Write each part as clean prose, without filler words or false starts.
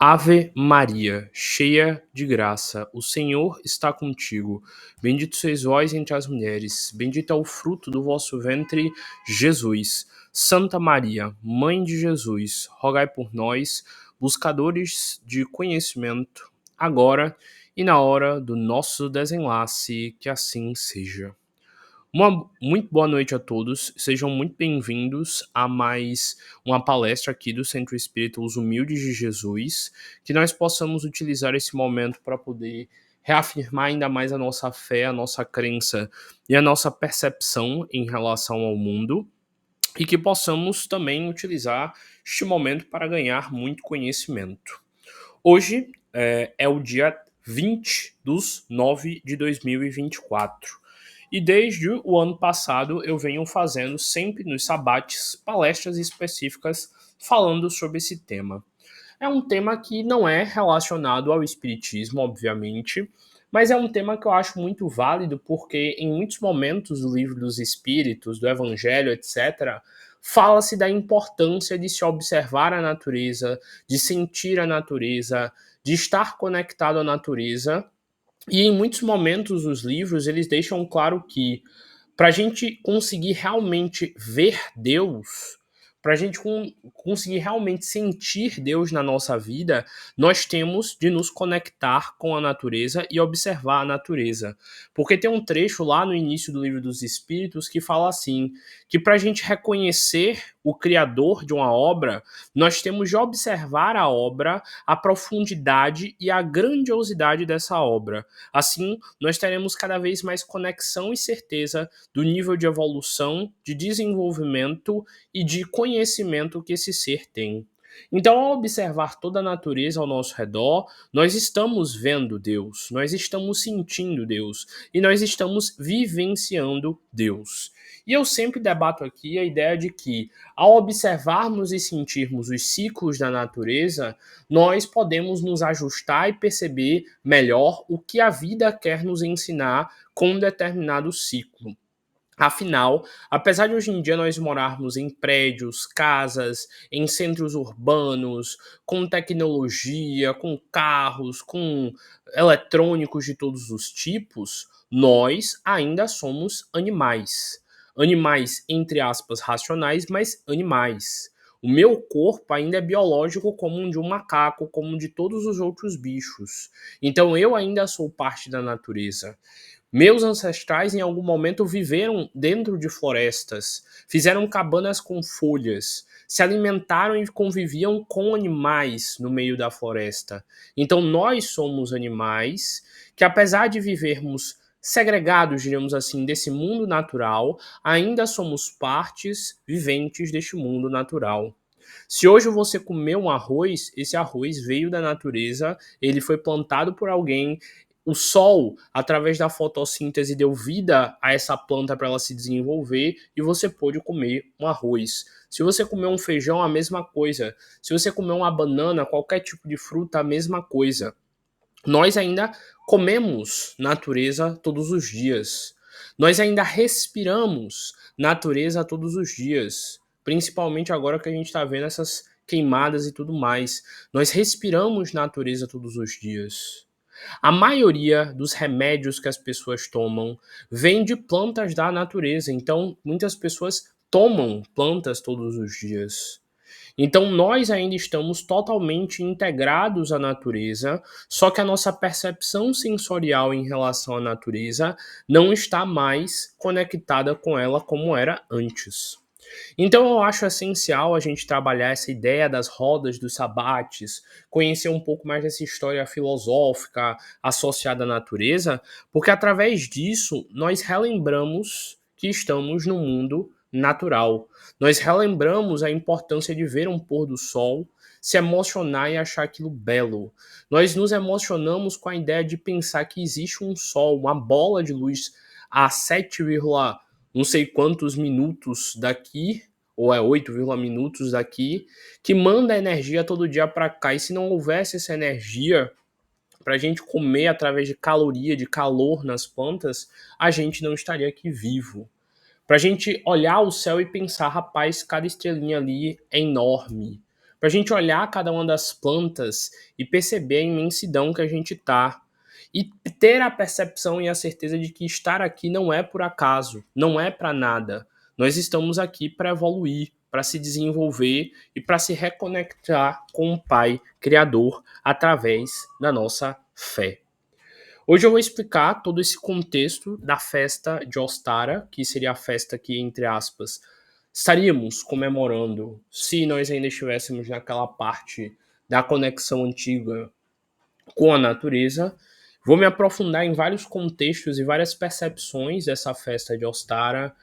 Ave Maria, cheia de graça, o Senhor está contigo. Bendito sois vós entre as mulheres, bendito é o fruto do vosso ventre, Jesus. Santa Maria, Mãe de Jesus, rogai por nós, buscadores de conhecimento, agora e na hora do nosso desenlace, que assim seja. Uma muito boa noite a todos, sejam muito bem-vindos a mais uma palestra aqui do Centro Espírita Os Humildes de Jesus, que nós possamos utilizar esse momento para poder reafirmar ainda mais a nossa fé, a nossa crença e a nossa percepção em relação ao mundo, e que possamos também utilizar este momento para ganhar muito conhecimento. Hoje é o dia 20/9 de 2024. E desde o ano passado eu venho fazendo sempre nos sabates palestras específicas falando sobre esse tema. É um tema que não é relacionado ao espiritismo, obviamente, mas é um tema que eu acho muito válido porque em muitos momentos do livro dos espíritos, do evangelho, etc., fala-se da importância de se observar a natureza, de sentir a natureza, de estar conectado à natureza. E em muitos momentos os livros eles deixam claro que para a gente conseguir realmente ver Deus, para a gente conseguir realmente sentir Deus na nossa vida, nós temos de nos conectar com a natureza e observar a natureza. Porque tem um trecho lá no início do Livro dos Espíritos que fala assim, que para a gente reconhecer o Criador de uma obra, nós temos de observar a obra, a profundidade e a grandiosidade dessa obra. Assim, nós teremos cada vez mais conexão e certeza do nível de evolução, de desenvolvimento e de conhecimento que esse ser tem. Então, ao observar toda a natureza ao nosso redor, nós estamos vendo Deus, nós estamos sentindo Deus e nós estamos vivenciando Deus. E eu sempre debato aqui a ideia de que, ao observarmos e sentirmos os ciclos da natureza, nós podemos nos ajustar e perceber melhor o que a vida quer nos ensinar com um determinado ciclo. Afinal, apesar de hoje em dia nós morarmos em prédios, casas, em centros urbanos, com tecnologia, com carros, com eletrônicos de todos os tipos, nós ainda somos animais. Animais, entre aspas, racionais, mas animais. O meu corpo ainda é biológico como o de um macaco, como o de todos os outros bichos. Então eu ainda sou parte da natureza. Meus ancestrais, em algum momento, viveram dentro de florestas, fizeram cabanas com folhas, se alimentaram e conviviam com animais no meio da floresta. Então, nós somos animais que, apesar de vivermos segregados, diríamos assim, desse mundo natural, ainda somos partes viventes deste mundo natural. Se hoje você comer um arroz, esse arroz veio da natureza, ele foi plantado por alguém. O sol, através da fotossíntese, deu vida a essa planta para ela se desenvolver e você pôde comer um arroz. Se você comer um feijão, a mesma coisa. Se você comer uma banana, qualquer tipo de fruta, a mesma coisa. Nós ainda comemos natureza todos os dias. Nós ainda respiramos natureza todos os dias. Principalmente agora que a gente está vendo essas queimadas e tudo mais. Nós respiramos natureza todos os dias. A maioria dos remédios que as pessoas tomam vem de plantas da natureza, então muitas pessoas tomam plantas todos os dias. Então nós ainda estamos totalmente integrados à natureza, só que a nossa percepção sensorial em relação à natureza não está mais conectada com ela como era antes. Então eu acho essencial a gente trabalhar essa ideia das rodas dos sabates, conhecer um pouco mais dessa história filosófica associada à natureza, porque através disso nós relembramos que estamos no mundo natural. Nós relembramos a importância de ver um pôr do sol, se emocionar e achar aquilo belo. Nós nos emocionamos com a ideia de pensar que existe um sol, uma bola de luz a 7, não sei quantos minutos daqui, ou é 8, minutos daqui, que manda energia todo dia para cá. E se não houvesse essa energia para a gente comer através de caloria, de calor nas plantas, a gente não estaria aqui vivo. Para a gente olhar o céu e pensar, rapaz, cada estrelinha ali é enorme. Para para a gente olhar cada uma das plantas e perceber a imensidão que a gente está. E ter a percepção e a certeza de que estar aqui não é por acaso, não é para nada. Nós estamos aqui para evoluir, para se desenvolver e para se reconectar com o Pai Criador através da nossa fé. Hoje eu vou explicar todo esse contexto da festa de Ostara, que seria a festa que, entre aspas, estaríamos comemorando se nós ainda estivéssemos naquela parte da conexão antiga com a natureza. Vou me aprofundar em vários contextos e várias percepções dessa festa de Ostara,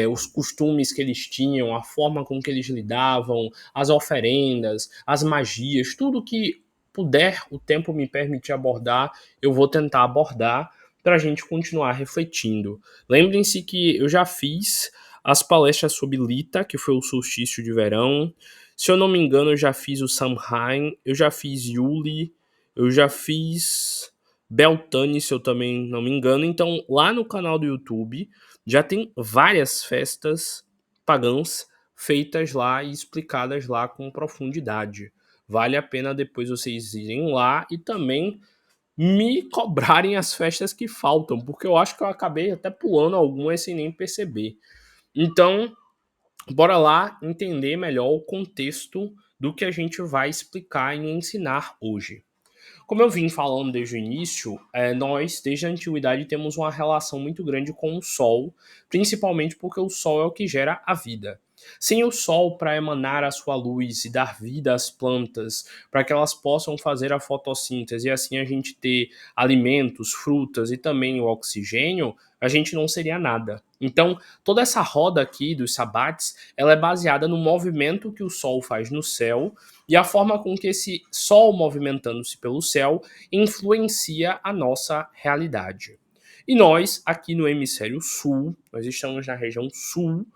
os costumes que eles tinham, a forma com que eles lidavam, as oferendas, as magias, tudo que puder o tempo me permitir abordar, eu vou tentar abordar para a gente continuar refletindo. Lembrem-se que eu já fiz as palestras sobre Lita, que foi o solstício de verão. Se eu não me engano, eu já fiz o Samhain, eu já fiz Yuli, eu já fiz Beltane, se eu também não me engano. Então, lá no canal do YouTube, já tem várias festas pagãs feitas lá e explicadas lá com profundidade. Vale a pena depois vocês irem lá e também me cobrarem as festas que faltam, porque eu acho que eu acabei até pulando algumas sem nem perceber. Então, bora lá entender melhor o contexto do que a gente vai explicar e ensinar hoje. Como eu vim falando desde o início, nós, desde a antiguidade, temos uma relação muito grande com o Sol, principalmente porque o Sol é o que gera a vida. Sem o Sol para emanar a sua luz e dar vida às plantas, para que elas possam fazer a fotossíntese e assim a gente ter alimentos, frutas e também o oxigênio, a gente não seria nada. Então, toda essa roda aqui dos sabbats, ela é baseada no movimento que o Sol faz no céu e a forma com que esse Sol movimentando-se pelo céu influencia a nossa realidade. E nós, aqui no hemisfério sul, nós estamos na região sul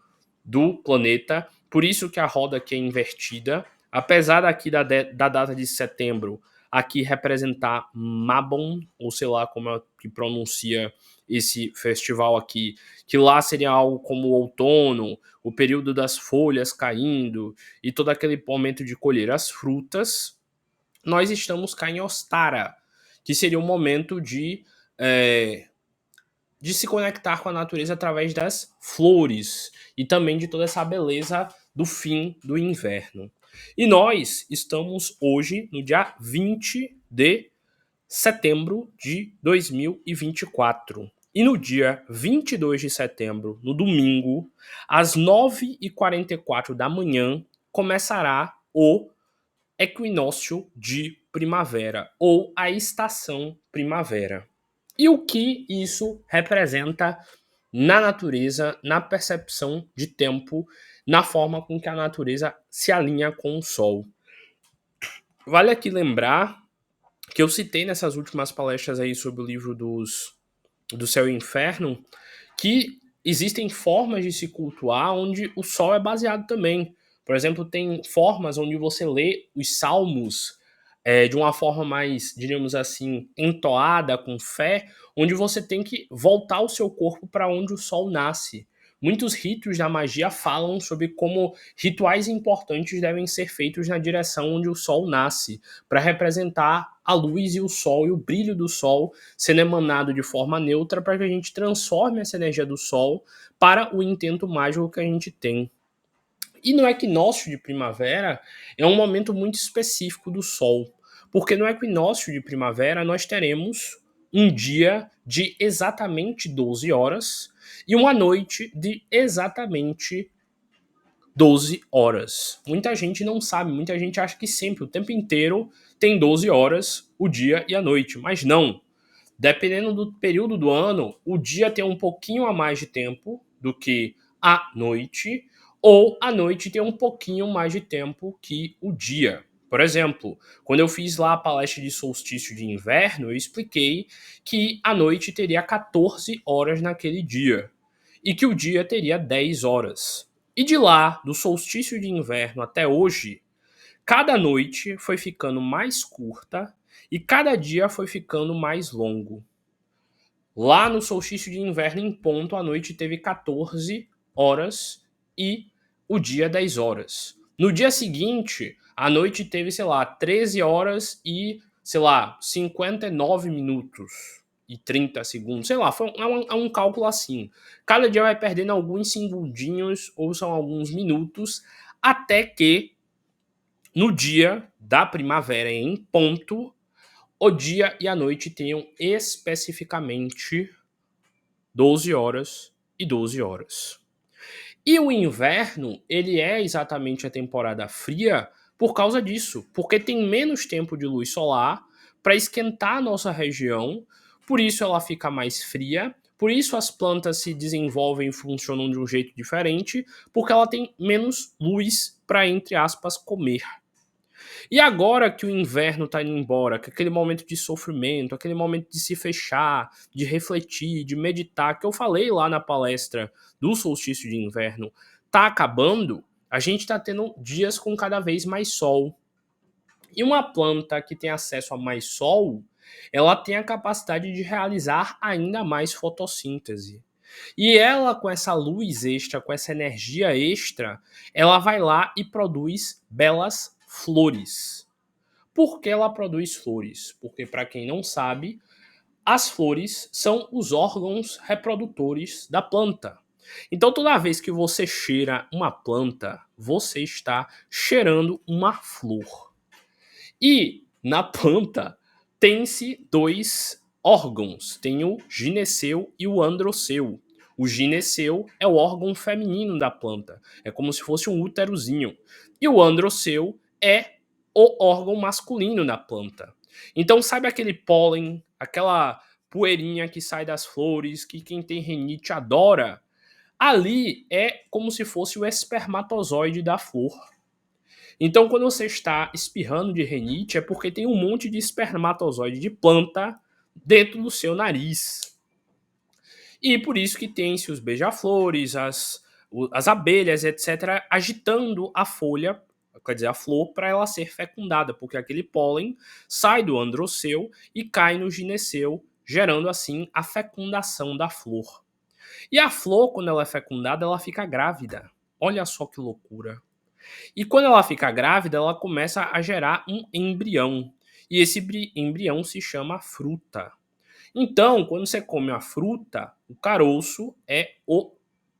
do planeta, por isso que a roda aqui é invertida, apesar daqui da data de setembro aqui representar Mabon, ou sei lá como é que pronuncia esse festival aqui, que lá seria algo como o outono, o período das folhas caindo e todo aquele momento de colher as frutas, nós estamos cá em Ostara, que seria um momento de se conectar com a natureza através das flores e também de toda essa beleza do fim do inverno. E nós estamos hoje no dia 20 de setembro de 2024. E no dia 22 de setembro, no domingo, às 9h44 da manhã, começará o equinócio de primavera, ou a estação primavera. E o que isso representa na natureza, na percepção de tempo, na forma com que a natureza se alinha com o Sol. Vale aqui lembrar que eu citei nessas últimas palestras aí sobre o livro do Céu e Inferno, que existem formas de se cultuar onde o Sol é baseado também. Por exemplo, tem formas onde você lê os salmos de uma forma mais, diríamos assim, entoada, com fé, onde você tem que voltar o seu corpo para onde o Sol nasce. Muitos ritos da magia falam sobre como rituais importantes devem ser feitos na direção onde o Sol nasce, para representar a luz e o Sol e o brilho do Sol sendo emanado de forma neutra para que a gente transforme essa energia do Sol para o intento mágico que a gente tem. E no equinócio de primavera é um momento muito específico do Sol, porque no equinócio de primavera nós teremos um dia de exatamente 12 horas e uma noite de exatamente 12 horas. Muita gente não sabe, muita gente acha que sempre, o tempo inteiro, tem 12 horas o dia e a noite, mas não. Dependendo do período do ano, o dia tem um pouquinho a mais de tempo do que a noite, ou a noite tem um pouquinho mais de tempo que o dia. Por exemplo, quando eu fiz lá a palestra de solstício de inverno, eu expliquei que a noite teria 14 horas naquele dia e que o dia teria 10 horas. E de lá, do solstício de inverno até hoje, cada noite foi ficando mais curta e cada dia foi ficando mais longo. Lá no solstício de inverno, em ponto, a noite teve 14 horas e o dia 10 horas. No dia seguinte, A noite teve, sei lá, 13 horas e, sei lá, 59 minutos e 30 segundos, sei lá, é um cálculo assim. Cada dia vai perdendo alguns segundinhos ou são alguns minutos, até que no dia da primavera em ponto, o dia e a noite tenham especificamente 12 horas e 12 horas. E o inverno, ele é exatamente a temporada fria por causa disso, porque tem menos tempo de luz solar para esquentar a nossa região, por isso ela fica mais fria, por isso as plantas se desenvolvem e funcionam de um jeito diferente, porque ela tem menos luz para, entre aspas, comer. E agora que o inverno está indo embora, que aquele momento de sofrimento, aquele momento de se fechar, de refletir, de meditar, que eu falei lá na palestra do solstício de inverno, tá acabando, a gente está tendo dias com cada vez mais sol. E uma planta que tem acesso a mais sol, ela tem a capacidade de realizar ainda mais fotossíntese. E ela, com essa luz extra, com essa energia extra, ela vai lá e produz belas flores. Por que ela produz flores? Porque, para quem não sabe, as flores são os órgãos reprodutores da planta. Então, toda vez que você cheira uma planta, você está cheirando uma flor. E na planta tem-se dois órgãos, tem o gineceu e o androceu. O gineceu é o órgão feminino da planta, é como se fosse um úterozinho. E o androceu é o órgão masculino da planta. Então, sabe aquele pólen, aquela poeirinha que sai das flores, que quem tem rinite adora? Ali é como se fosse o espermatozoide da flor. Então, quando você está espirrando de rinite, é porque tem um monte de espermatozoide de planta dentro do seu nariz. E por isso que tem-se os beija-flores, as abelhas, etc., agitando a folha, quer dizer, a flor, para ela ser fecundada, porque aquele pólen sai do androceu e cai no gineceu, gerando assim a fecundação da flor. E a flor, quando ela é fecundada, ela fica grávida. Olha só que loucura. E quando ela fica grávida, ela começa a gerar um embrião. E esse embrião se chama fruta. Então, quando você come a fruta, o caroço é o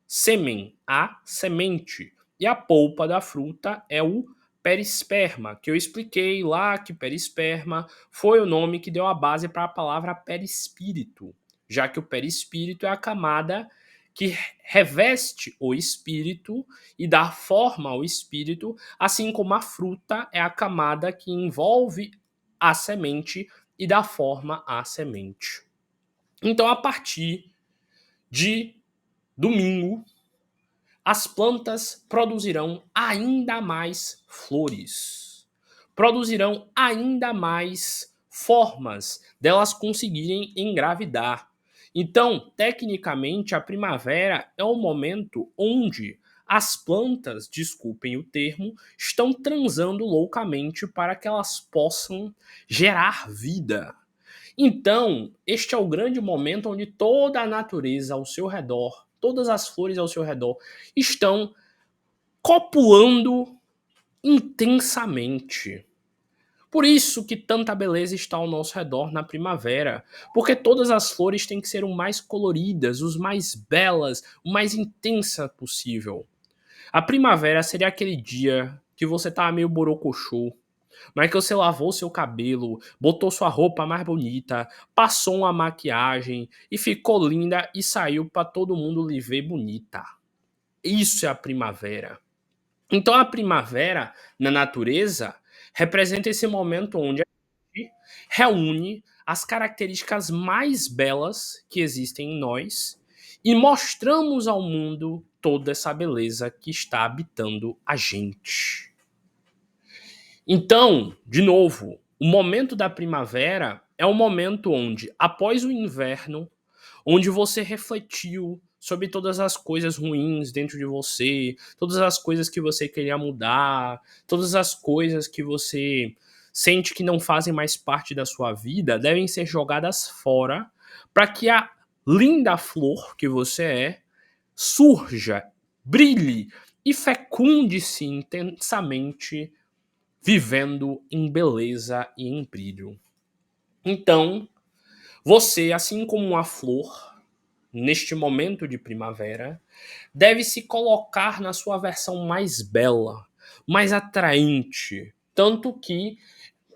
sêmen, a semente. E a polpa da fruta é o perisperma, que eu expliquei lá que perisperma foi o nome que deu a base para a palavra perispírito, já que o perispírito é a camada que reveste o espírito e dá forma ao espírito, assim como a fruta é a camada que envolve a semente e dá forma à semente. Então, a partir de domingo, as plantas produzirão ainda mais flores, produzirão ainda mais formas delas conseguirem engravidar. Então, tecnicamente, a primavera é o momento onde as plantas, desculpem o termo, estão transando loucamente para que elas possam gerar vida. Então, este é o grande momento onde toda a natureza ao seu redor, todas as flores ao seu redor, estão copulando intensamente. Por isso que tanta beleza está ao nosso redor na primavera, porque todas as flores têm que ser o mais coloridas, os mais belas, o mais intensa possível. A primavera seria aquele dia que você tá meio borocochô, mas que você lavou seu cabelo, botou sua roupa mais bonita, passou uma maquiagem e ficou linda e saiu para todo mundo lhe ver bonita. Isso é a primavera. Então a primavera na natureza representa esse momento onde a gente reúne as características mais belas que existem em nós e mostramos ao mundo toda essa beleza que está habitando a gente. Então, de novo, o momento da primavera é o momento onde, após o inverno, onde você refletiu sobre todas as coisas ruins dentro de você, todas as coisas que você queria mudar, todas as coisas que você sente que não fazem mais parte da sua vida, devem ser jogadas fora para que a linda flor que você é surja, brilhe e fecunde-se intensamente vivendo em beleza e em brilho. Então, você, assim como uma flor, neste momento de primavera, deve se colocar na sua versão mais bela, mais atraente. Tanto que,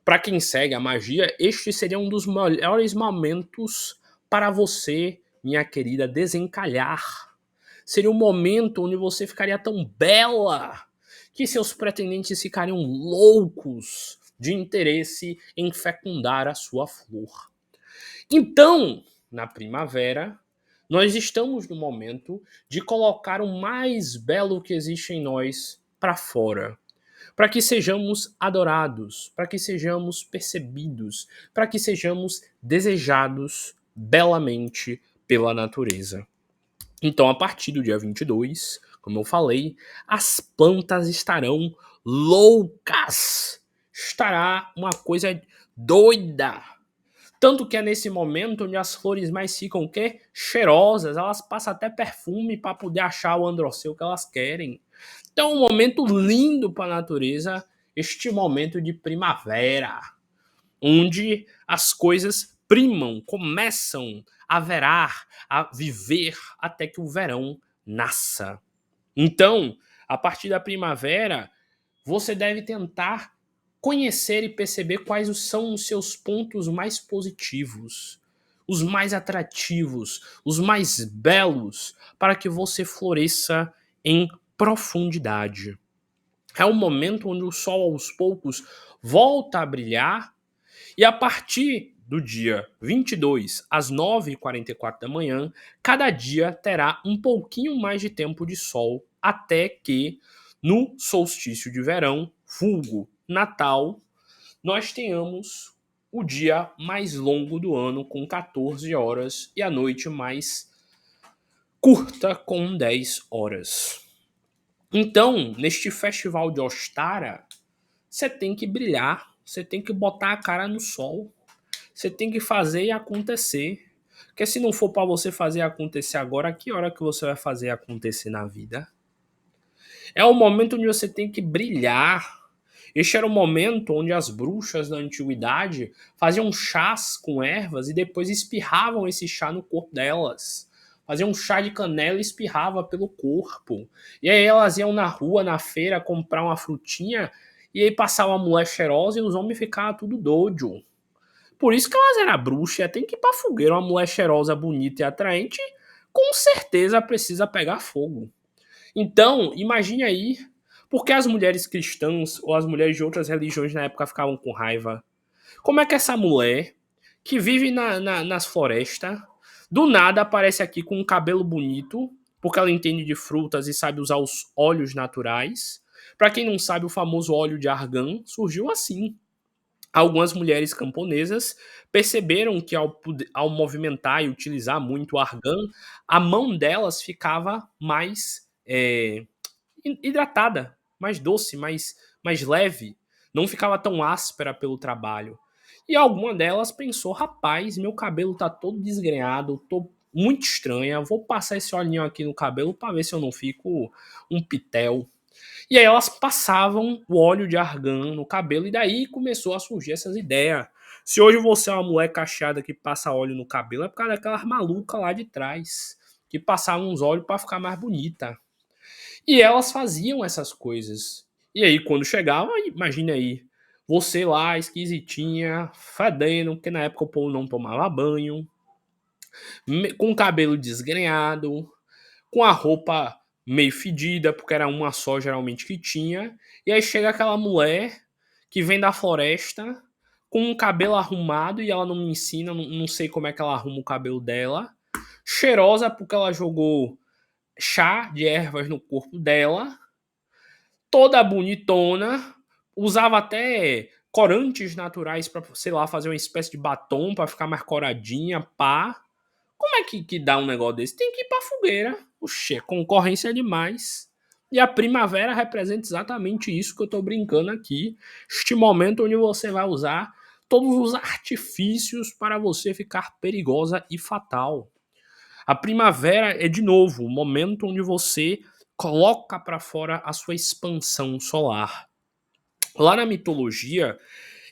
para quem segue a magia, este seria um dos melhores momentos para você, minha querida, desencalhar. Seria um momento onde você ficaria tão bela que seus pretendentes ficariam loucos de interesse em fecundar a sua flor. Então, na primavera, nós estamos no momento de colocar o mais belo que existe em nós para fora, para que sejamos adorados, para que sejamos percebidos, para que sejamos desejados belamente pela natureza. Então, a partir do dia 22, como eu falei, as plantas estarão loucas. Estará uma coisa doida. Tanto que é nesse momento onde as flores mais ficam o quê? Cheirosas. Elas passam até perfume para poder achar o androceu que elas querem. Então, é um momento lindo para a natureza, este momento de primavera, onde as coisas primam, começam a verar, a viver até que o verão nasça. Então, a partir da primavera, você deve tentar conhecer e perceber quais são os seus pontos mais positivos, os mais atrativos, os mais belos, para que você floresça em profundidade. É o momento onde o sol aos poucos volta a brilhar e a partir do dia 22 às 9h44 da manhã, cada dia terá um pouquinho mais de tempo de sol até que no solstício de verão, vulgo Natal, nós tenhamos o dia mais longo do ano com 14 horas e a noite mais curta com 10 horas. Então, neste festival de Ostara, você tem que brilhar, você tem que botar a cara no sol, você tem que fazer e acontecer. Porque se não for para você fazer acontecer agora, que hora que você vai fazer acontecer na vida? É o momento onde você tem que brilhar. Este era o momento onde as bruxas da antiguidade faziam chás com ervas e depois espirravam esse chá no corpo delas. Faziam um chá de canela e espirrava pelo corpo. E aí elas iam na rua, na feira, comprar uma frutinha e aí passava uma mulher cheirosa e os homens ficavam tudo doido. Por isso que elas eram bruxas, tem que ir pra fogueira. Uma mulher cheirosa, bonita e atraente, com certeza precisa pegar fogo. Então, imagine aí, por que as mulheres cristãs ou as mulheres de outras religiões na época ficavam com raiva? Como é que essa mulher, que vive nas florestas, do nada aparece aqui com um cabelo bonito, porque ela entende de frutas e sabe usar os óleos naturais? Para quem não sabe, o famoso óleo de argan surgiu assim. Algumas mulheres camponesas perceberam que ao movimentar e utilizar muito o argan, a mão delas ficava mais hidratada, mais doce, mais leve, não ficava tão áspera pelo trabalho. E alguma delas pensou: rapaz, meu cabelo tá todo desgrenhado, tô muito estranha, vou passar esse olhinho aqui no cabelo para ver se eu não fico um pitel. E aí elas passavam o óleo de argan no cabelo e daí começou a surgir essas ideias. Se hoje você é uma mulher cacheada que passa óleo no cabelo, é por causa daquelas malucas lá de trás, que passavam uns óleos para ficar mais bonita. E elas faziam essas coisas. E aí quando chegava, imagine aí, você lá, esquisitinha, fedendo, porque na época o povo não tomava banho, com o cabelo desgrenhado, com a roupa meio fedida, porque era uma só geralmente que tinha. E aí chega aquela mulher que vem da floresta com um cabelo arrumado e ela não me ensina, não sei como é que ela arruma o cabelo dela. Cheirosa porque ela jogou chá de ervas no corpo dela. Toda bonitona, usava até corantes naturais para, sei lá, fazer uma espécie de batom para ficar mais coradinha, pá. Como é que dá um negócio desse? Tem que ir pra fogueira. Oxê, concorrência é demais. E a primavera representa exatamente isso que eu tô brincando aqui. Este momento onde você vai usar todos os artifícios para você ficar perigosa e fatal. A primavera é, de novo, o momento onde você coloca para fora a sua expansão solar. Lá na mitologia,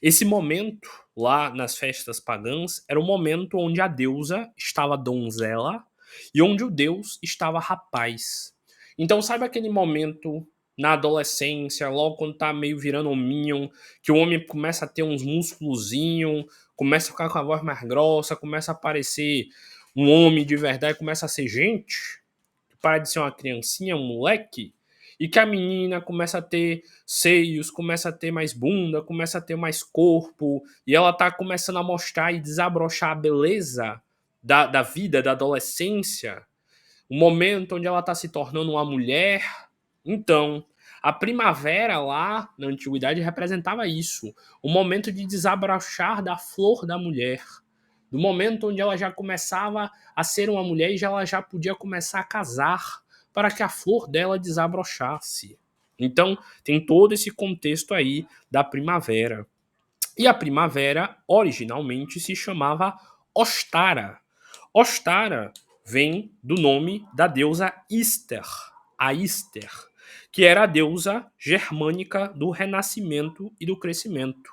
esse momento, lá nas festas pagãs, era o momento onde a deusa estava donzela e onde o deus estava rapaz. Então, sabe aquele momento na adolescência, logo quando tá meio virando um minion, que o homem começa a ter uns musculozinhos, começa a ficar com a voz mais grossa, começa a parecer um homem de verdade, começa a ser gente, para de ser uma criancinha, um moleque, e que a menina começa a ter seios, começa a ter mais bunda, começa a ter mais corpo, e ela tá começando a mostrar e desabrochar a beleza da vida, da adolescência, o momento onde ela tá se tornando uma mulher. Então, a primavera lá na antiguidade representava isso, o momento de desabrochar da flor da mulher, do momento onde ela já começava a ser uma mulher e ela já podia começar a casar para que a flor dela desabrochasse. Então, tem todo esse contexto aí da primavera. E a primavera originalmente se chamava Ostara. Ostara vem do nome da deusa Ister, a Ister, que era a deusa germânica do renascimento e do crescimento.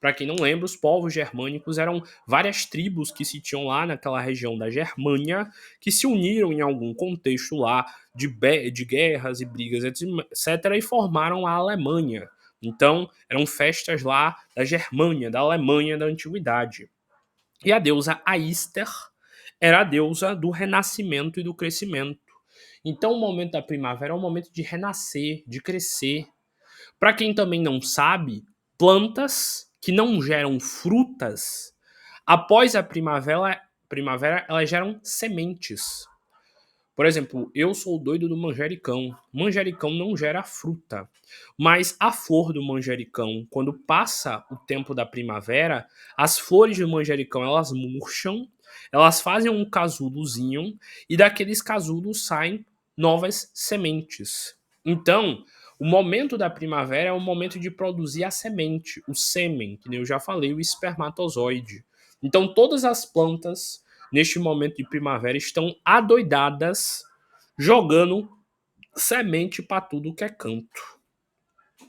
Para quem não lembra, os povos germânicos eram várias tribos que se tinham lá naquela região da Germânia, que se uniram em algum contexto lá de guerras e brigas, etc., e formaram a Alemanha. Então, eram festas lá da Germânia, da Alemanha da antiguidade. E a deusa Aister era a deusa do renascimento e do crescimento. Então, o momento da primavera é um momento de renascer, de crescer. Para quem também não sabe, plantas que não geram frutas, após a primavera elas geram sementes. Por exemplo, eu sou doido do manjericão. Manjericão não gera fruta, mas a flor do manjericão, quando passa o tempo da primavera, as flores do manjericão elas murcham, elas fazem um casulozinho e daqueles casulos saem novas sementes. Então, o momento da primavera é o momento de produzir a semente, o sêmen, que nem eu já falei, o espermatozoide. Então, todas as plantas neste momento de primavera estão adoidadas jogando semente para tudo que é canto,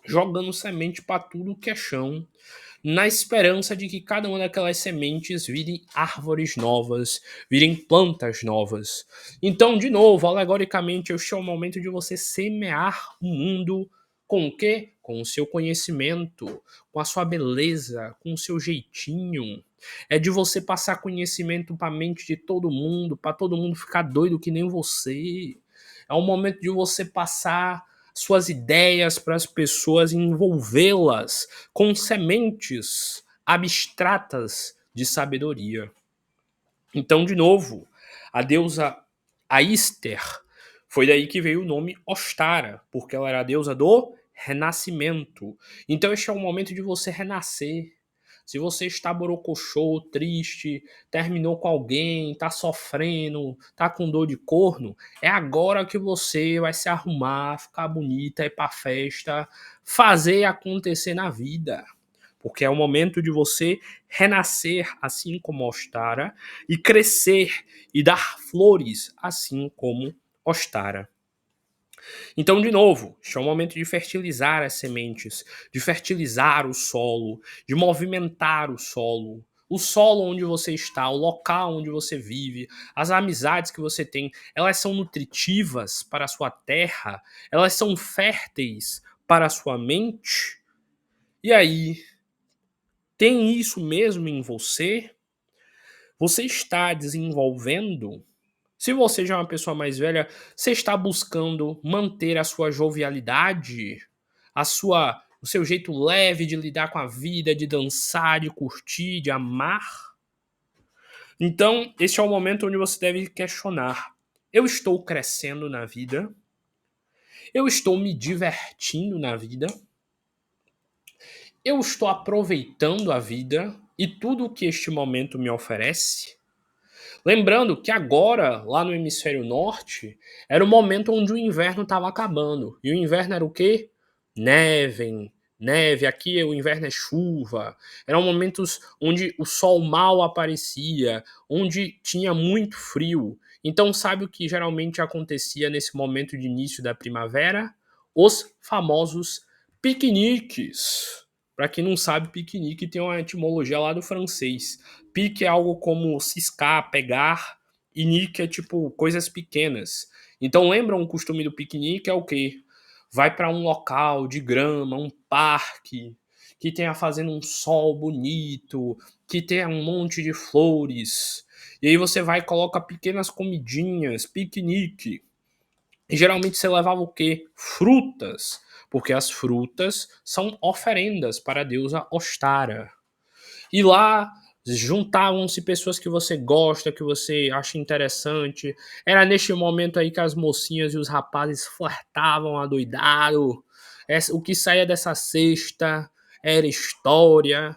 jogando semente para tudo que é chão, na esperança de que cada uma daquelas sementes virem árvores novas, virem plantas novas. Então, de novo, alegoricamente, este é o momento de você semear o mundo com o quê? Com o seu conhecimento, com a sua beleza, com o seu jeitinho. É de você passar conhecimento para a mente de todo mundo, para todo mundo ficar doido que nem você. É um momento de você passar suas ideias para as pessoas e envolvê-las com sementes abstratas de sabedoria. Então, de novo, a deusa Aister foi daí que veio o nome Ostara, porque ela era a deusa do renascimento. Então, este é o momento de você renascer. Se você está borocochô, triste, terminou com alguém, está sofrendo, está com dor de corno, é agora que você vai se arrumar, ficar bonita, ir para festa, fazer acontecer na vida. Porque é o momento de você renascer, assim como Ostara, e crescer e dar flores, assim como Ostara. Então, de novo, este é o momento de fertilizar as sementes, de fertilizar o solo, de movimentar o solo onde você está, o local onde você vive, as amizades que você tem, elas são nutritivas para a sua terra, elas são férteis para a sua mente. E aí, tem isso mesmo em você? Você está desenvolvendo? Se você já é uma pessoa mais velha, você está buscando manter a sua jovialidade, o seu jeito leve de lidar com a vida, de dançar, de curtir, de amar? Então, este é o momento onde você deve questionar: eu estou crescendo na vida? Eu estou me divertindo na vida? Eu estou aproveitando a vida e tudo o que este momento me oferece? Lembrando que agora, lá no hemisfério norte, era o momento onde o inverno estava acabando. E o inverno era o quê? Neve. Aqui o inverno é chuva. Eram momentos onde o sol mal aparecia, onde tinha muito frio. Então, sabe o que geralmente acontecia nesse momento de início da primavera? Os famosos Piqueniques. Para quem não sabe, piquenique tem uma etimologia lá do francês. Pique é algo como ciscar, pegar, e nique é tipo coisas pequenas. Então lembra um costume do piquenique é o quê? Vai para um local de grama, um parque, que tenha fazendo um sol bonito, que tenha um monte de flores. E aí você vai e coloca pequenas comidinhas, piquenique. E geralmente você levava o quê? Frutas, porque as frutas são oferendas para a deusa Ostara. E lá juntavam-se pessoas que você gosta, que você acha interessante. Era neste momento aí que as mocinhas e os rapazes flertavam adoidado. O que saía dessa cesta era história,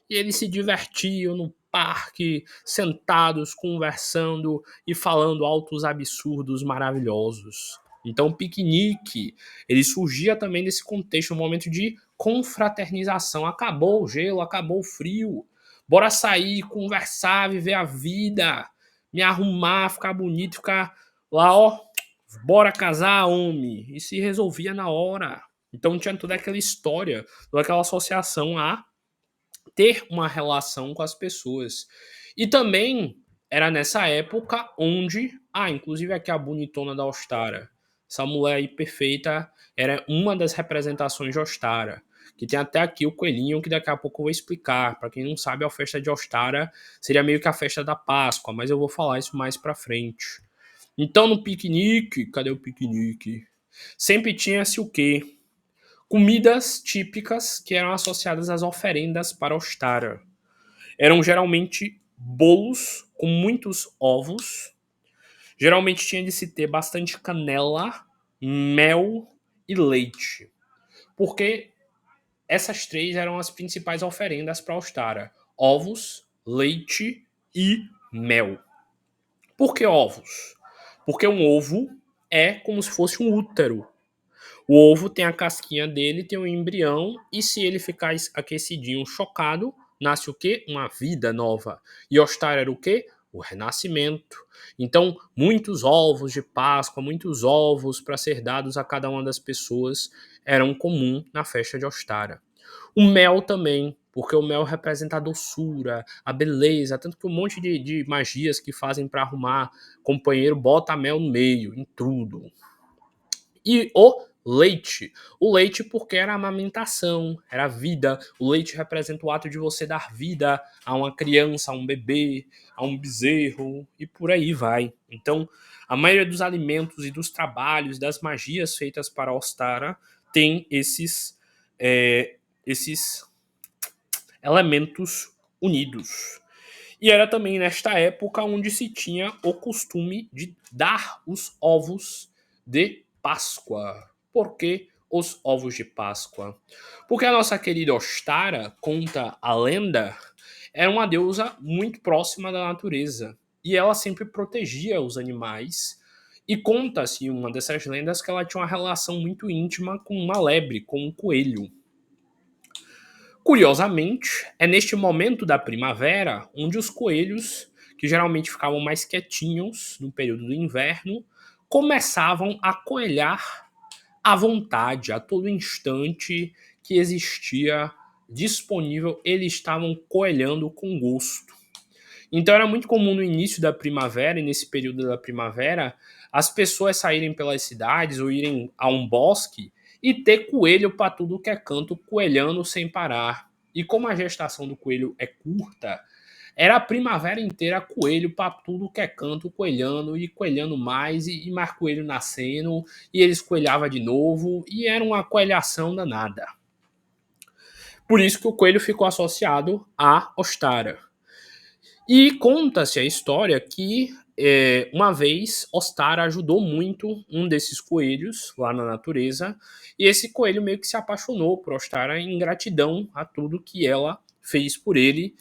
e eles se divertiam no parque, sentados, conversando e falando altos absurdos maravilhosos. Então, o piquenique, ele surgia também nesse contexto, um momento de confraternização. Acabou o gelo, acabou o frio. Bora sair, conversar, viver a vida, me arrumar, ficar bonito, ficar lá, ó, bora casar, homem. E se resolvia na hora. Então tinha toda aquela história, toda aquela associação a ter uma relação com as pessoas. E também era nessa época onde, inclusive aqui a bonitona da Ostara, essa mulher aí perfeita, era uma das representações de Ostara. Que tem até aqui o coelhinho que daqui a pouco eu vou explicar. Para quem não sabe, a festa de Ostara seria meio que a festa da Páscoa, mas eu vou falar isso mais pra frente. Então no piquenique, cadê o piquenique? Sempre tinha-se o quê? Comidas típicas que eram associadas às oferendas para Ostara. Eram geralmente bolos com muitos ovos. Geralmente tinha de se ter bastante canela, mel e leite. Porque essas três eram as principais oferendas para Ostara: ovos, leite e mel. Por que ovos? Porque um ovo é como se fosse um útero. O ovo tem a casquinha dele, tem um embrião, e se ele ficar aquecidinho, chocado, nasce o quê? Uma vida nova. E Ostar era o quê? O renascimento. Então, muitos ovos de Páscoa, muitos ovos para ser dados a cada uma das pessoas eram comum na festa de Ostara. O mel também, porque o mel representa a doçura, a beleza, tanto que um monte de magias que fazem para arrumar companheiro bota mel no meio, em tudo. E o leite. O leite porque era amamentação, era vida. O leite representa o ato de você dar vida a uma criança, a um bebê, a um bezerro e por aí vai. Então, a maioria dos alimentos e dos trabalhos, das magias feitas para Ostara tem esses elementos unidos. E era também nesta época onde se tinha o costume de dar os ovos de Páscoa. Por que os ovos de Páscoa? Porque a nossa querida Ostara, conta a lenda, era uma deusa muito próxima da natureza. E ela sempre protegia os animais. E conta-se em uma dessas lendas que ela tinha uma relação muito íntima com uma lebre, com um coelho. Curiosamente, é neste momento da primavera onde os coelhos, que geralmente ficavam mais quietinhos no período do inverno, começavam a coelhar à vontade, a todo instante que existia disponível, eles estavam coelhando com gosto. Então era muito comum no início da primavera e nesse período da primavera as pessoas saírem pelas cidades ou irem a um bosque e ter coelho para tudo que é canto, coelhando sem parar. E como a gestação do coelho é curta, era a primavera inteira coelho para tudo que é canto, coelhando e coelhando mais e mais coelho nascendo e eles coelhavam de novo e era uma coelhação danada. Por isso que o coelho ficou associado a Ostara. E conta-se a história que uma vez Ostara ajudou muito um desses coelhos lá na natureza, e esse coelho meio que se apaixonou por Ostara em gratidão a tudo que ela fez por ele,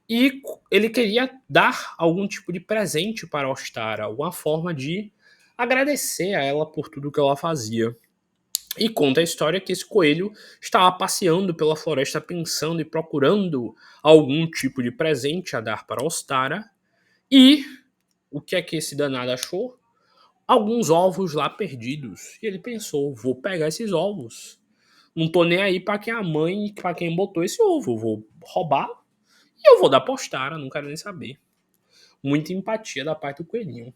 e ele queria dar algum tipo de presente para Ostara, alguma forma de agradecer a ela por tudo que ela fazia. E conta a história que esse coelho estava passeando pela floresta pensando e procurando algum tipo de presente a dar para Ostara. E o que é que esse danado achou? Alguns ovos lá perdidos. E ele pensou: vou pegar esses ovos. Não tô nem aí pra quem é a mãe e pra quem botou esse ovo. Eu vou roubar e eu vou dar pra Ostara, não quero nem saber. Muita empatia da parte do coelhinho.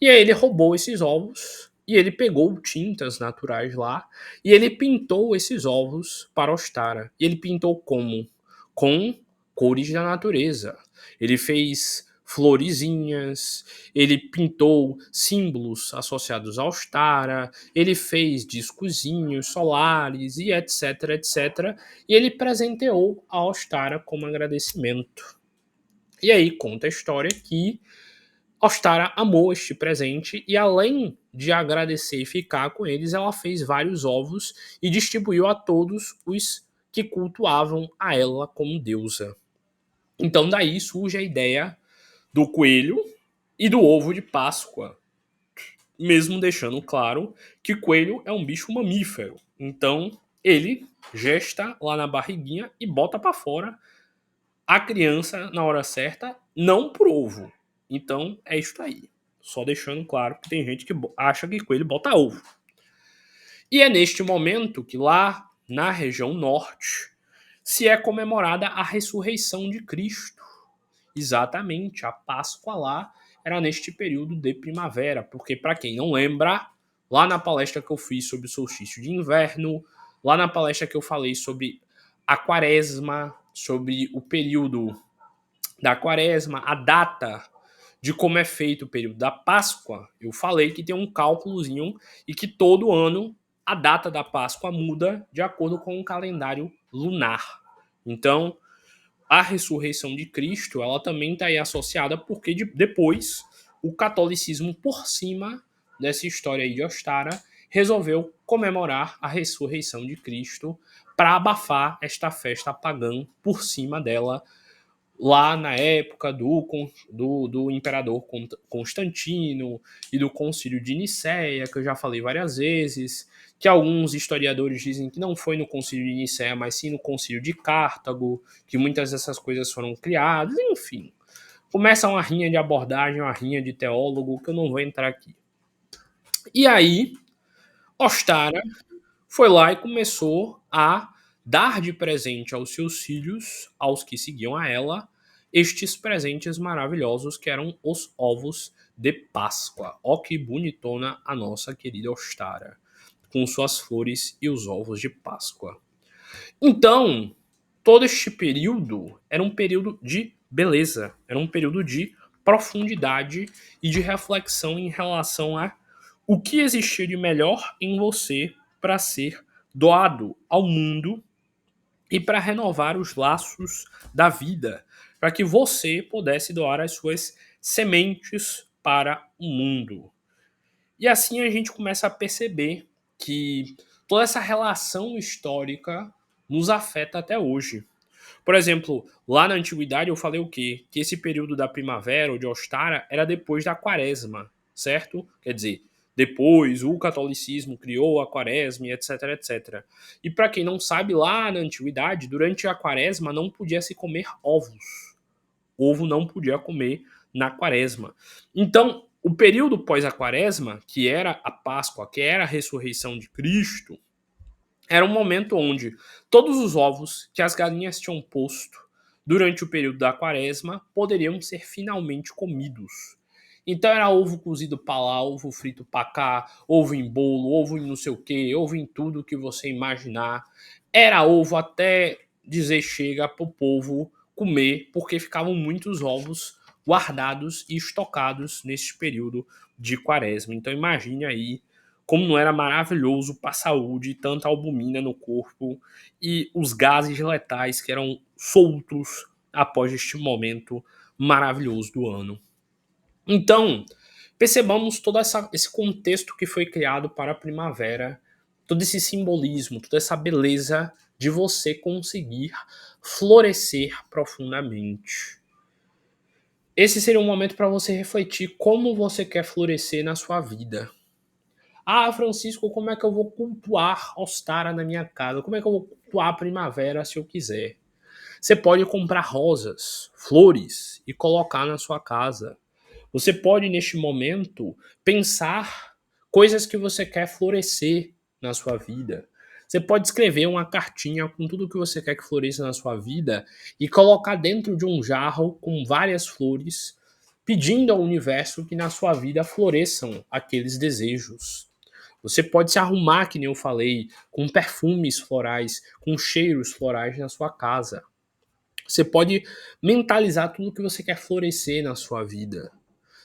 E aí ele roubou esses ovos e ele pegou tintas naturais lá e ele pintou esses ovos para Ostara. E ele pintou como? Com cores da natureza. Ele fez florezinhas, ele pintou símbolos associados a Ostara, ele fez discozinhos solares e etc, etc. E ele presenteou a Ostara como agradecimento. E aí conta a história que Ostara amou este presente e, além de agradecer e ficar com eles, ela fez vários ovos e distribuiu a todos os que cultuavam a ela como deusa. Então, daí surge a ideia do coelho e do ovo de Páscoa, mesmo deixando claro que coelho é um bicho mamífero. Então, ele gesta lá na barriguinha e bota para fora a criança na hora certa, não pro ovo. Então é isso aí. Só deixando claro que tem gente que acha que coelho bota ovo. E é neste momento que lá na região norte se é comemorada a ressurreição de Cristo. Exatamente, a Páscoa lá era neste período de primavera, porque para quem não lembra, lá na palestra que eu fiz sobre o solstício de inverno, lá na palestra que eu falei sobre a quaresma, sobre o período da quaresma, a data de como é feito o período da Páscoa, eu falei que tem um cálculozinho e que todo ano a data da Páscoa muda de acordo com o calendário lunar. Então, a ressurreição de Cristo, ela também está aí associada porque depois o catolicismo, por cima dessa história aí de Ostara, resolveu comemorar a ressurreição de Cristo para abafar esta festa pagã por cima dela, lá na época do imperador Constantino e do concílio de Nicéia, que eu já falei várias vezes, que alguns historiadores dizem que não foi no concílio de Nicéia, mas sim no concílio de Cartago, que muitas dessas coisas foram criadas, enfim. Começa uma rinha de abordagem, uma rinha de teólogo, que eu não vou entrar aqui. E aí, Ostara foi lá e começou a dar de presente aos seus filhos, aos que seguiam a ela, estes presentes maravilhosos que eram os ovos de Páscoa. Ó que bonitona a nossa querida Ostara, com suas flores e os ovos de Páscoa. Então, todo este período era um período de beleza, era um período de profundidade e de reflexão em relação a o que existia de melhor em você para ser doado ao mundo e para renovar os laços da vida, para que você pudesse doar as suas sementes para o mundo. E assim a gente começa a perceber que toda essa relação histórica nos afeta até hoje. Por exemplo, lá na antiguidade eu falei o quê? Que esse período da primavera ou de Ostara era depois da quaresma, certo? Quer dizer, depois o catolicismo criou a quaresma e etc, etc. E para quem não sabe, lá na antiguidade, durante a quaresma não podia se comer ovos. Ovo não podia comer na quaresma. Então, o período pós a quaresma, que era a Páscoa, que era a ressurreição de Cristo, era um momento onde todos os ovos que as galinhas tinham posto durante o período da quaresma poderiam ser finalmente comidos. Então era ovo cozido para lá, ovo frito para cá, ovo em bolo, ovo em não sei o que, ovo em tudo que você imaginar. Era ovo até dizer chega pro povo comer, porque ficavam muitos ovos guardados e estocados nesse período de quaresma. Então imagine aí como não era maravilhoso para a saúde, tanta albumina no corpo e os gases letais que eram soltos após este momento maravilhoso do ano. Então, percebamos todo esse contexto que foi criado para a primavera, todo esse simbolismo, toda essa beleza de você conseguir florescer profundamente. Esse seria um momento para você refletir como você quer florescer na sua vida. Ah, Francisco, como é que eu vou cultuar Ostara na minha casa? Como é que eu vou cultuar a primavera se eu quiser? Você pode comprar rosas, flores e colocar na sua casa. Você pode, neste momento, pensar coisas que você quer florescer na sua vida. Você pode escrever uma cartinha com tudo que você quer que floresça na sua vida e colocar dentro de um jarro com várias flores, pedindo ao universo que na sua vida floresçam aqueles desejos. Você pode se arrumar, que nem eu falei, com perfumes florais, com cheiros florais na sua casa. Você pode mentalizar tudo que você quer florescer na sua vida.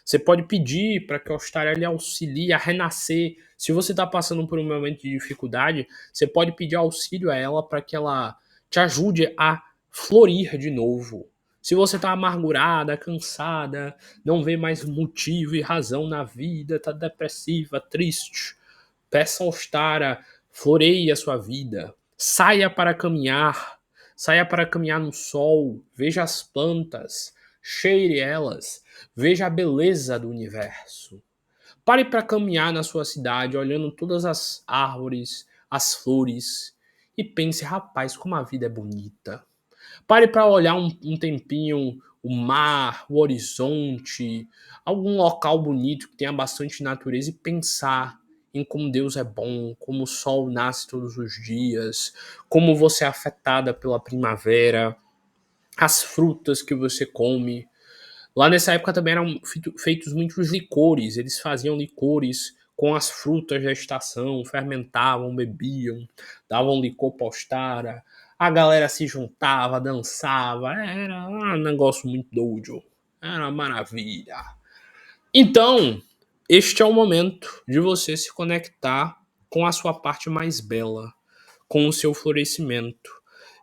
Você pode pedir para que a Austrália lhe auxilie a renascer. Se você está passando por um momento de dificuldade, você pode pedir auxílio a ela para que ela te ajude a florir de novo. Se você está amargurada, cansada, não vê mais motivo e razão na vida, está depressiva, triste, peça ao Ostara, floreie a sua vida. Saia para caminhar no sol, veja as plantas, cheire elas, veja a beleza do universo. Pare para caminhar na sua cidade, olhando todas as árvores, as flores, e pense, rapaz, como a vida é bonita. Pare para olhar um tempinho o mar, o horizonte, algum local bonito que tenha bastante natureza e pensar em como Deus é bom, como o sol nasce todos os dias, como você é afetada pela primavera, as frutas que você come. Lá nessa época também eram feitos muitos licores, eles faziam licores com as frutas da estação, fermentavam, bebiam, davam licor postara, a galera se juntava, dançava, era um negócio muito doido, era uma maravilha. Então, este é o momento de você se conectar com a sua parte mais bela, com o seu florescimento.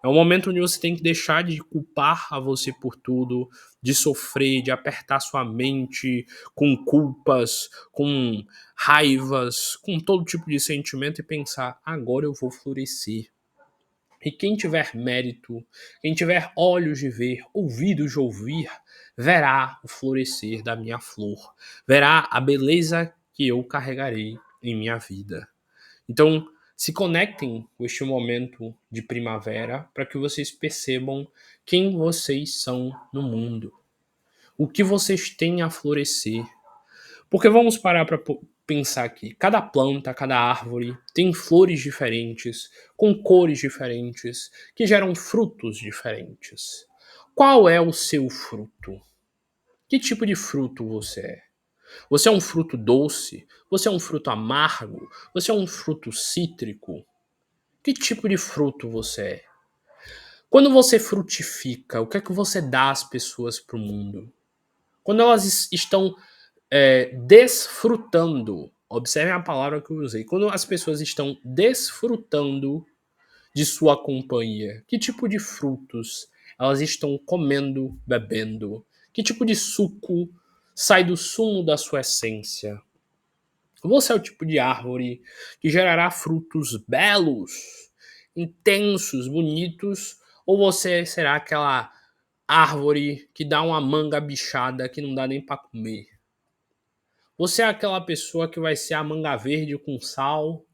É um momento onde você tem que deixar de culpar a você por tudo, de sofrer, de apertar sua mente com culpas, com raivas, com todo tipo de sentimento e pensar: agora eu vou florescer. E quem tiver mérito, quem tiver olhos de ver, ouvidos de ouvir, verá o florescer da minha flor, verá a beleza que eu carregarei em minha vida. Então, se conectem com este momento de primavera para que vocês percebam quem vocês são no mundo, o que vocês têm a florescer. Porque vamos parar para pensar aqui: cada planta, cada árvore tem flores diferentes, com cores diferentes, que geram frutos diferentes. Qual é o seu fruto? Que tipo de fruto você é? Você é um fruto doce? Você é um fruto amargo? Você é um fruto cítrico? Que tipo de fruto você é? Quando você frutifica, o que é que você dá às pessoas para o mundo? Quando elas estão desfrutando, observem a palavra que eu usei, quando as pessoas estão desfrutando de sua companhia, que tipo de frutos elas estão comendo, bebendo? Que tipo de suco sai do sumo da sua essência? Você é o tipo de árvore que gerará frutos belos, intensos, bonitos, ou você será aquela árvore que dá uma manga bichada que não dá nem para comer? Você é aquela pessoa que vai ser a manga verde com sal,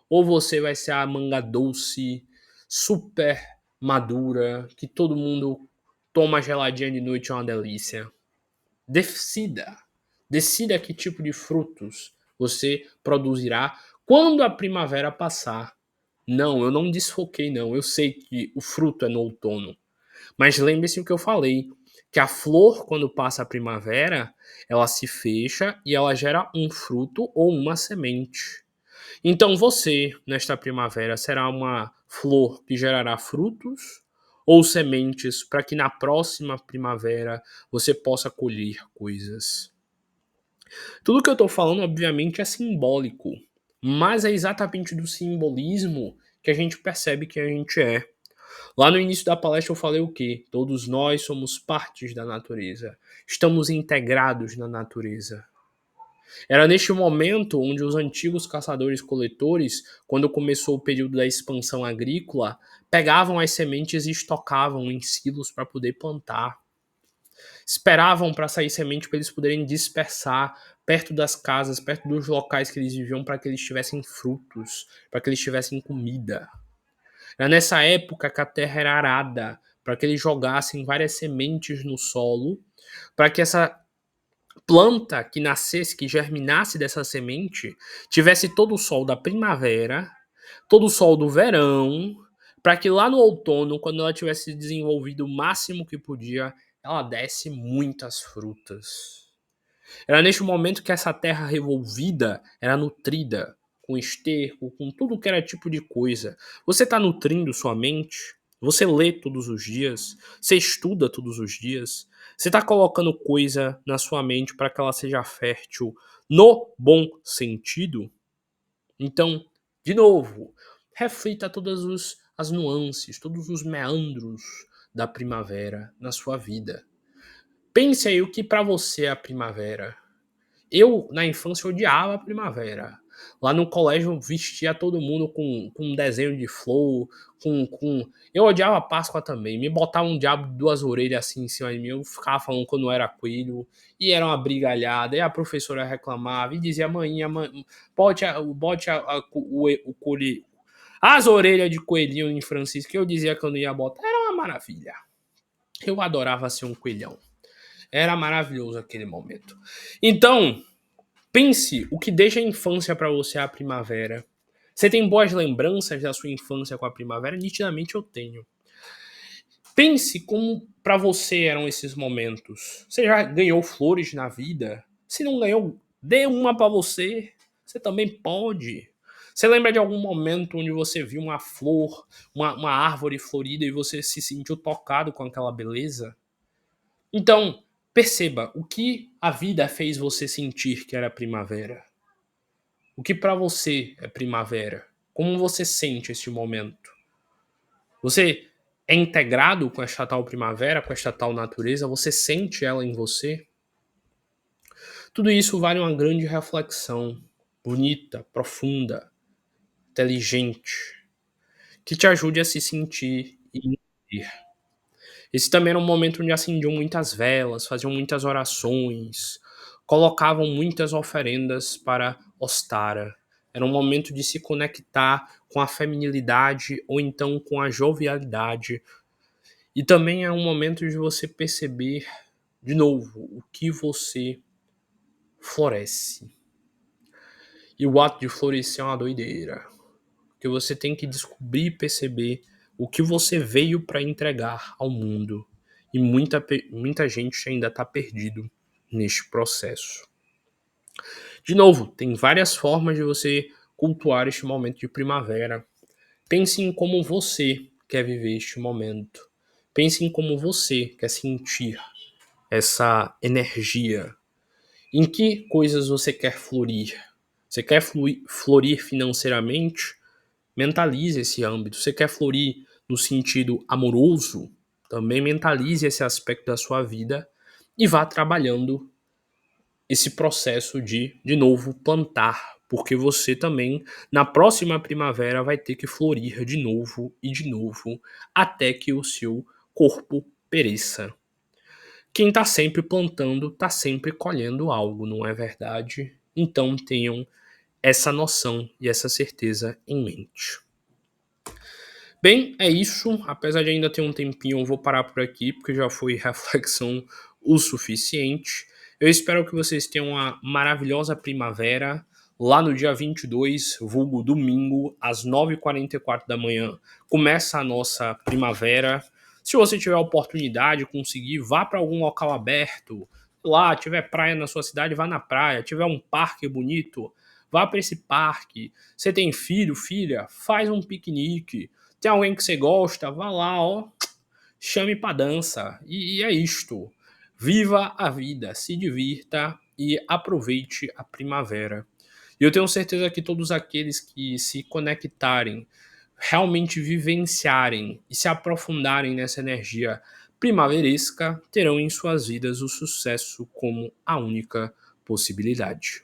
ou você vai ser a manga doce, super madura, que todo mundo toma geladinha de noite, é uma delícia? Decida. Decida que tipo de frutos você produzirá quando a primavera passar. Não, eu não desfoquei, não. Eu sei que o fruto é no outono. Mas lembre-se o que eu falei, que a flor, quando passa a primavera, ela se fecha e ela gera um fruto ou uma semente. Então você, nesta primavera, será uma flor que gerará frutos ou sementes para que na próxima primavera você possa colher coisas. Tudo que eu estou falando, obviamente, é simbólico, mas é exatamente do simbolismo que a gente percebe que a gente é. Lá no início da palestra eu falei o quê? Todos nós somos partes da natureza. Estamos integrados na natureza. Era neste momento onde os antigos caçadores-coletores, quando começou o período da expansão agrícola, pegavam as sementes e estocavam em silos para poder plantar. Esperavam para sair semente para eles poderem dispersar perto das casas, perto dos locais que eles viviam, para que eles tivessem frutos, para que eles tivessem comida. Era nessa época que a terra era arada, para que eles jogassem várias sementes no solo, para que essa planta que nascesse, que germinasse dessa semente, tivesse todo o sol da primavera todo o sol do verão, para que lá no outono, quando ela tivesse desenvolvido o máximo que podia, ela desse muitas frutas. Era neste momento que essa terra revolvida era nutrida com esterco, com tudo que era tipo de coisa. Você está nutrindo sua mente? Você lê todos os dias? Você estuda todos os dias? Você está colocando coisa na sua mente para que ela seja fértil no bom sentido? Então, de novo, reflita as nuances, todos os meandros da primavera na sua vida. Pense aí o que para você é a primavera. Eu, na infância, odiava a primavera. Lá no colégio, vestia todo mundo com um desenho de flor, Eu odiava a Páscoa também. Me botava um diabo de duas orelhas assim em cima de mim. Eu ficava falando que eu não era coelho. E era uma brigalhada. E a professora reclamava e dizia: mãe, bote o colhe... as orelhas de coelhinho em Francisco. Que eu dizia que eu não ia botar. Era uma maravilha. Eu adorava ser um coelhão. Era maravilhoso aquele momento. Então, pense o que deixa a infância para você a primavera. Você tem boas lembranças da sua infância com a primavera? Nitidamente eu tenho. Pense como para você eram esses momentos. Você já ganhou flores na vida? Se não ganhou, dê uma para você. Você também pode. Você lembra de algum momento onde você viu uma flor, uma árvore florida e você se sentiu tocado com aquela beleza? Então, perceba o que a vida fez você sentir que era primavera. O que para você é primavera? Como você sente este momento? Você é integrado com esta tal primavera, com esta tal natureza? Você sente ela em você? Tudo isso vale uma grande reflexão, bonita, profunda, inteligente, que te ajude a se sentir e entender. Esse também era um momento onde acendiam muitas velas, faziam muitas orações, colocavam muitas oferendas para Ostara. Era um momento de se conectar com a feminilidade ou então com a jovialidade. E também é um momento de você perceber, de novo, o que você floresce. E o ato de florescer é uma doideira. Porque você tem que descobrir e perceber o que você veio para entregar ao mundo. E muita gente ainda está perdido neste processo. De novo, tem várias formas de você cultuar este momento de primavera. Pense em como você quer viver este momento. Pense em como você quer sentir essa energia. Em que coisas você quer florir? Você quer florir financeiramente? Mentalize esse âmbito. Você quer florir no sentido amoroso? Também mentalize esse aspecto da sua vida e vá trabalhando esse processo de novo, plantar. Porque você também, na próxima primavera, vai ter que florir de novo, até que o seu corpo pereça. Quem está sempre plantando, está sempre colhendo algo, não é verdade? Então tenham essa noção e essa certeza em mente. Bem, é isso. Apesar de ainda ter um tempinho, eu vou parar por aqui, porque já foi reflexão o suficiente. Eu espero que vocês tenham uma maravilhosa primavera. Lá no dia 22, vulgo domingo, às 9h44 da manhã, começa a nossa primavera. Se você tiver a oportunidade, conseguir, vá para algum local aberto. Lá, tiver praia na sua cidade, vá na praia. Tiver um parque bonito, vá para esse parque. Você tem filho, filha, faz um piquenique. Tem alguém que você gosta, vá lá, ó, chame pra dança. E é isto. Viva a vida, se divirta e aproveite a primavera. E eu tenho certeza que todos aqueles que se conectarem, realmente vivenciarem e se aprofundarem nessa energia primaveresca, terão em suas vidas o sucesso como a única possibilidade.